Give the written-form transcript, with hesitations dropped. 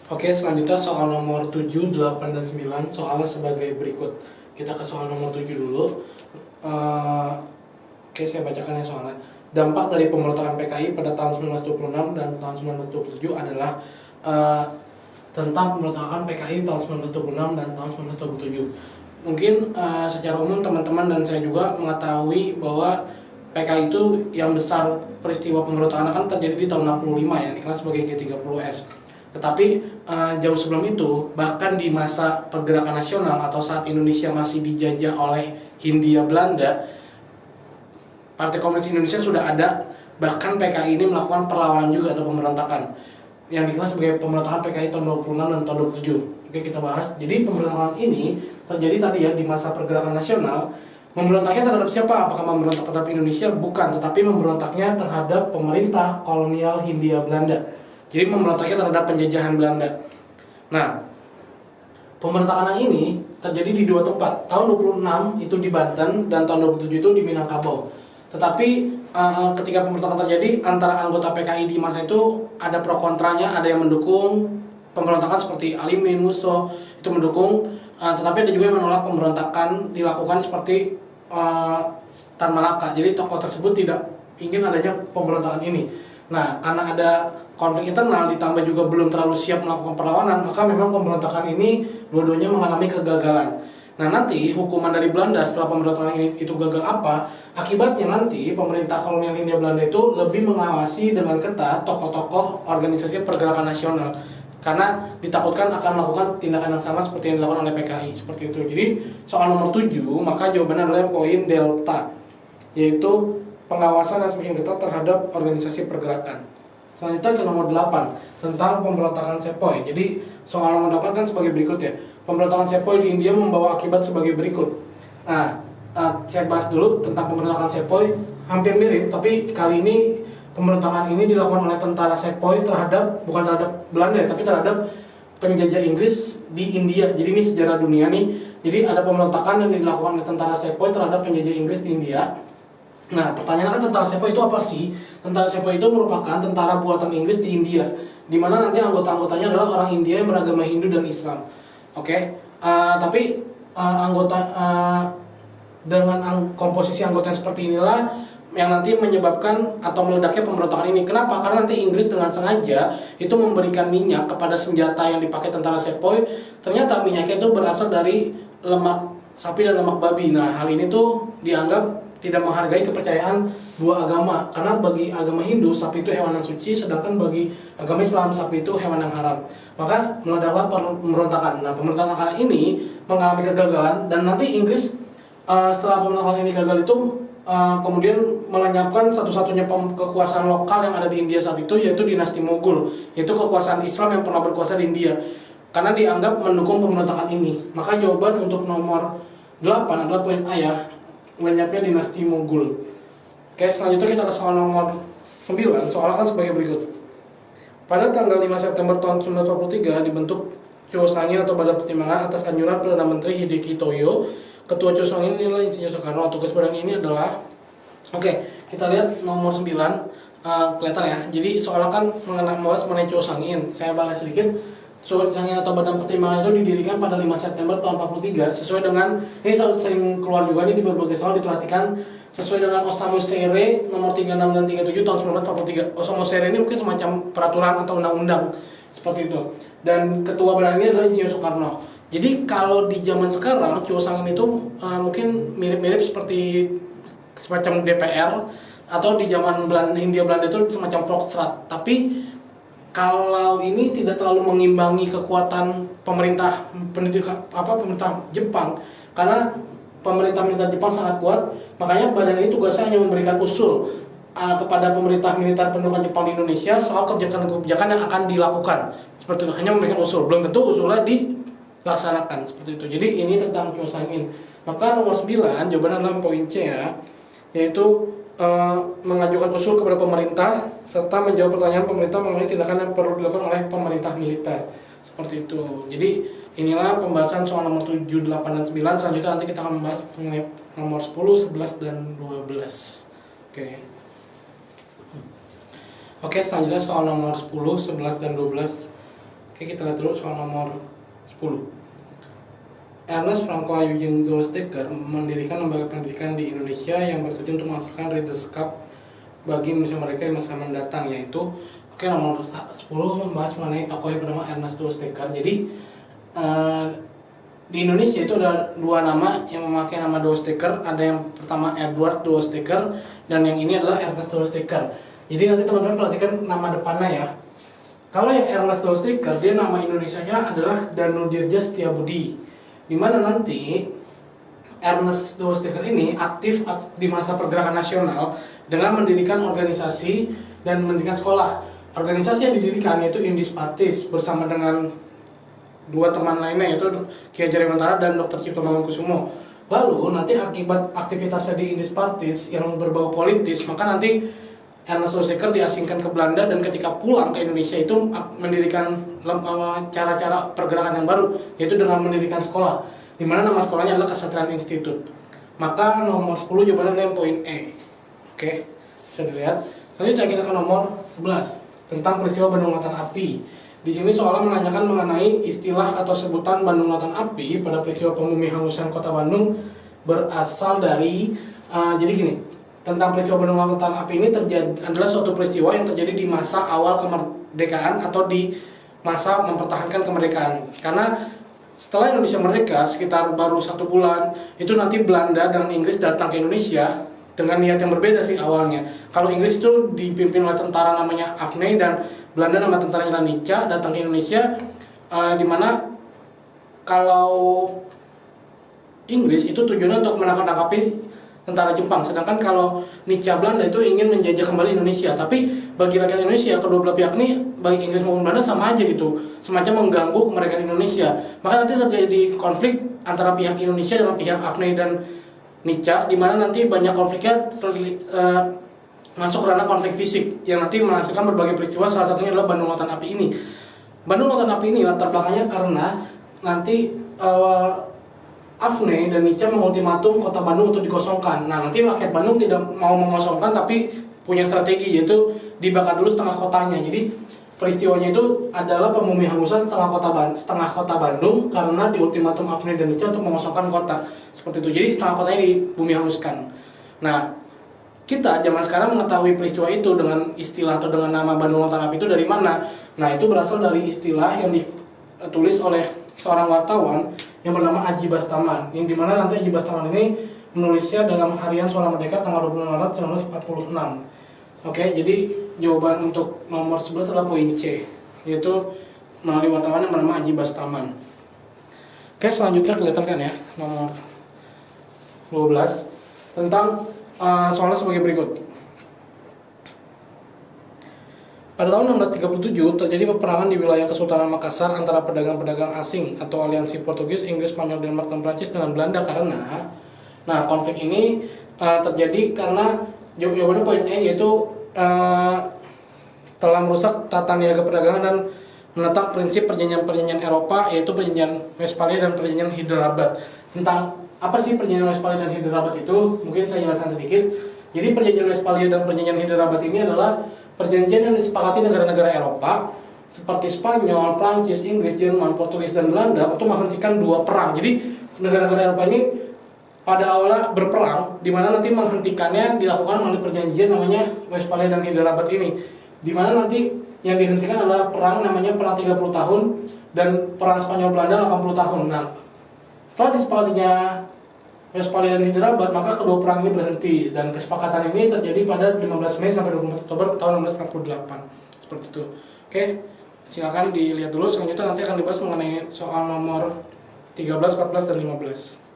Oke, selanjutnya soal nomor 7, 8, dan 9. Soalnya sebagai berikut. Kita ke soal nomor 7 dulu. Oke, saya bacakan ya soalnya. Dampak dari pemberontakan PKI pada tahun 1926 dan tahun 1927 adalah tentang pemberontakan PKI tahun 1926 dan tahun 1927. Mungkin secara umum teman-teman dan saya juga mengetahui bahwa PKI itu yang besar peristiwa pemberontakan kan terjadi di tahun 65 ya, dikenal sebagai G30S. Tetapi jauh sebelum itu, bahkan di masa pergerakan nasional atau saat Indonesia masih dijajah oleh Hindia Belanda, Partai Komunis Indonesia sudah ada, bahkan PKI ini melakukan perlawanan juga atau pemberontakan yang dikenal sebagai pemberontakan PKI tahun 26 dan tahun 27. Oke, kita bahas. Jadi pemberontakan ini terjadi tadi ya di masa pergerakan nasional. Memberontaknya terhadap siapa? Apakah memberontak terhadap Indonesia? Bukan, tetapi memberontaknya terhadap pemerintah kolonial Hindia Belanda. Jadi memberontaknya terhadap penjajahan Belanda. Nah, pemberontakan ini terjadi di dua tempat. Tahun 26 itu di Banten dan tahun 27 itu di Minangkabau. Tetapi ketika pemberontakan terjadi antara anggota PKI di masa itu ada pro kontranya, ada yang mendukung pemberontakan seperti Alimin, Musso itu mendukung, tetapi ada juga yang menolak pemberontakan dilakukan seperti Tan Malaka. Jadi tokoh tersebut tidak ingin adanya pemberontakan ini. Nah, karena ada konflik internal ditambah juga belum terlalu siap melakukan perlawanan, maka memang pemberontakan ini dua-duanya mengalami kegagalan. Nah, nanti hukuman dari Belanda setelah pemberontakan ini itu gagal apa? Akibatnya nanti pemerintah kolonial Hindia Belanda itu lebih mengawasi dengan ketat tokoh-tokoh organisasi pergerakan nasional, karena ditakutkan akan melakukan tindakan yang sama seperti yang dilakukan oleh PKI seperti itu. Jadi soal nomor 7, maka jawabannya adalah poin delta, yaitu pengawasan yang semakin ketat terhadap organisasi pergerakan. Selanjutnya ke nomor 8 tentang pemberontakan Sepoy. Jadi soal nomor 8 kan sebagai berikut ya. Pemberontakan Sepoy di India membawa akibat sebagai berikut. Nah, saya bahas dulu tentang pemberontakan Sepoy. Hampir mirip, tapi kali ini pemberontakan ini dilakukan oleh tentara Sepoy bukan terhadap Belanda, tapi terhadap penjajah Inggris di India. Jadi ini sejarah dunia nih. Jadi ada pemberontakan yang dilakukan oleh tentara Sepoy terhadap penjajah Inggris di India. Nah, pertanyaan kan tentara Sepoy itu apa sih? Tentara Sepoy itu merupakan tentara buatan Inggris di India, di mana nanti anggota-anggotanya adalah orang India yang beragama Hindu dan Islam. Oke, tapi dengan komposisi anggota yang seperti inilah yang nanti menyebabkan atau meledaknya pemberontakan ini. Kenapa? Karena nanti Inggris dengan sengaja itu memberikan minyak kepada senjata yang dipakai tentara Sepoy. Ternyata minyaknya itu berasal dari lemak sapi dan lemak babi. Nah, hal ini tuh dianggap tidak menghargai kepercayaan dua agama, karena bagi agama Hindu sapi itu hewan yang suci, sedangkan bagi agama Islam sapi itu hewan yang haram. Maka meledaklah pemberontakan. Nah, pemberontakan ini mengalami kegagalan, dan nanti Inggris setelah pemberontakan ini gagal itu kemudian melenyapkan satu-satunya kekuasaan lokal yang ada di India saat itu, yaitu dinasti Mughal, yaitu kekuasaan Islam yang pernah berkuasa di India, karena dianggap mendukung pemberontakan ini. Maka jawaban untuk nomor 8 adalah poin A ya, lenyapnya dinasti Mughal. Oke, selanjutnya kita ke soal nomor 9. Soalnya kan sebagai berikut. Pada tanggal 5 September tahun 1943 dibentuk Chosangin atau Badan Pertimbangan atas anjuran Perdana Menteri Hideki Toyo. Ketua Chosangin ini adalah Insinyur Soekarno. Tugas badan ini adalah, oke, kita lihat nomor 9, kelihatan ya. Jadi soalnya kan mengenai Chosangin. Saya bahas sedikit. Chosangin atau Badan Pertimbangan itu didirikan pada 5 September tahun 43 sesuai dengan, ini sering keluar juga nih di berbagai soal diperhatikan, sesuai dengan Osamu Seirei nomor 36 dan 37 tahun 1943. Osamu Seirei ini mungkin semacam peraturan atau undang-undang seperti itu. Dan ketua badan ini adalah Insinyur Soekarno. Jadi kalau di zaman sekarang Chosangin itu mungkin mirip-mirip seperti semacam DPR, atau di zaman Hindia Belanda itu semacam Volksraad. Tapi kalau ini tidak terlalu mengimbangi kekuatan pemerintah Jepang, karena pemerintah militer Jepang sangat kuat, makanya badan ini tugasnya hanya memberikan usul kepada pemerintah militer pendudukan Jepang di Indonesia soal kebijakan-kebijakan yang akan dilakukan. Seperti itu, hanya memberikan usul, belum tentu usulnya dilaksanakan seperti itu. Jadi ini tentang Chosangin. Maka nomor 9 jawabannya adalah poin C ya, yaitu mengajukan usul kepada pemerintah serta menjawab pertanyaan pemerintah mengenai tindakan yang perlu dilakukan oleh pemerintah militer. Seperti itu. Jadi inilah pembahasan soal nomor 7, 8, dan 9. Selanjutnya nanti kita akan membahas mengenai nomor 10, 11, dan 12. Oke, selanjutnya soal nomor 10, 11, dan 12. Oke, kita lihat dulu soal nomor 10. Ernest Francois Eugene Dostoevsky mendirikan lembaga pendidikan di Indonesia yang bertujuan untuk menghasilkan Reader's Cup bagi Indonesia mereka di masa mendatang, yaitu nomor 10 membahas mengenai tokoh yang bernama Ernest Dostoevsky. Jadi di Indonesia itu ada dua nama yang memakai nama Dostoevsky. Ada yang pertama Edward Dostoevsky dan yang ini adalah Ernest Dostoevsky. Jadi nanti teman-teman perhatikan nama depannya ya. Kalau yang Ernest Dostoevsky, dia nama Indonesianya adalah Danudirja Setiabudi. Di mana nanti Ernest Dostoevsky ini aktif di masa pergerakan nasional dengan mendirikan organisasi dan mendirikan sekolah. Organisasi yang didirikan yaitu Indis Partis bersama dengan dua teman lainnya, yaitu Ki Hajar Dewantara dan Dr. Cipto Mangunkusumo. Lalu nanti akibat aktivitasnya di Indis Partis yang berbau politis, maka nanti Ernest Dostoevsky diasingkan ke Belanda, dan ketika pulang ke Indonesia itu mendirikan cara-cara pergerakan yang baru, yaitu dengan mendirikan sekolah, di mana nama sekolahnya adalah Kesatrian Institute. Maka nomor 10 jawabannya adalah poin E. Oke, bisa dilihat. Selanjutnya kita ke nomor 11 tentang peristiwa Bandung Lautan Api. Di sini soalnya menanyakan mengenai istilah atau sebutan Bandung Lautan Api pada peristiwa pembumi hangusan kota Bandung berasal dari jadi gini. Tentang peristiwa Bandung Lautan Api ini adalah suatu peristiwa yang terjadi di masa awal kemerdekaan atau di masa mempertahankan kemerdekaan. Karena setelah Indonesia merdeka sekitar baru 1 bulan, itu nanti Belanda dan Inggris datang ke Indonesia dengan niat yang berbeda sih awalnya. Kalau Inggris itu dipimpin oleh tentara namanya Afney, dan Belanda nama tentaranya Nica datang ke Indonesia, dimana kalau Inggris itu tujuannya untuk menangkap-nangkapi tentara Jepang, sedangkan kalau Nica Belanda itu ingin menjajah kembali Indonesia. Tapi bagi rakyat Indonesia, kedua belah pihak ini, baik Inggris maupun Belanda sama aja gitu, semacam mengganggu kemerdekaan Indonesia. Maka nanti terjadi konflik antara pihak Indonesia dengan pihak Afney dan Nica, di mana nanti banyak konfliknya masuk ranah konflik fisik yang nanti menghasilkan berbagai peristiwa. Salah satunya adalah Bandung Lautan Api ini. Bandung Lautan Api ini latar belakangnya karena nanti Afney dan Nica mengultimatum kota Bandung untuk dikosongkan. Nah, nanti rakyat Bandung tidak mau mengosongkan, tapi punya strategi, yaitu dibakar dulu setengah kotanya. Jadi peristiwanya itu adalah pembumi hangusan setengah kota Bandung karena diultimatum Afney dan Nica untuk mengosongkan kota. Seperti itu. Jadi setengah kotanya dibumi hanguskan. Nah, kita zaman sekarang mengetahui peristiwa itu dengan istilah atau dengan nama Bandung Lautan Api itu dari mana? Nah, itu berasal dari istilah yang ditulis oleh seorang wartawan yang bernama Aji Bastaman, yang dimana nanti Aji Bastaman ini menulisnya dalam harian Suara Merdeka tanggal 26 Maret 1946. Oke, jadi jawaban untuk nomor 11 adalah poin C, yaitu melalui wartawan yang bernama Aji Bastaman. Oke, selanjutnya kelihatan kan ya, nomor 12 tentang soalnya sebagai berikut. Pada tahun 1637 terjadi peperangan di wilayah Kesultanan Makassar antara pedagang-pedagang asing atau aliansi Portugis, Inggris, Spanyol, Denmark, dan Prancis dengan Belanda karena konflik ini terjadi karena jawabannya poin E, yaitu telah merusak tata niaga perdagangan dan menentang prinsip perjanjian-perjanjian Eropa, yaitu perjanjian Westphalia dan perjanjian Hyderabad. Tentang apa sih perjanjian Westphalia dan Hyderabad itu? Mungkin saya jelaskan sedikit. Jadi perjanjian Westphalia dan perjanjian Hyderabad ini adalah perjanjian yang disepakati negara-negara Eropa seperti Spanyol, Prancis, Inggris, Jerman, Portugis, dan Belanda untuk menghentikan 2 perang. Jadi negara-negara Eropa ini pada awalnya berperang, di mana nanti menghentikannya dilakukan melalui perjanjian namanya Westphalia dan Hyderabad ini. Di mana nanti yang dihentikan adalah perang namanya perang 30 tahun dan perang Spanyol Belanda 80 tahun. Nah, setelah disepakatinya Westphalia dan Hyderabad, maka kedua perang ini berhenti, dan kesepakatan ini terjadi pada 15 Mei sampai 24 Oktober tahun 1648. Seperti itu. Oke, silakan dilihat dulu. Selanjutnya nanti akan dibahas mengenai soal nomor 13, 14, dan 15.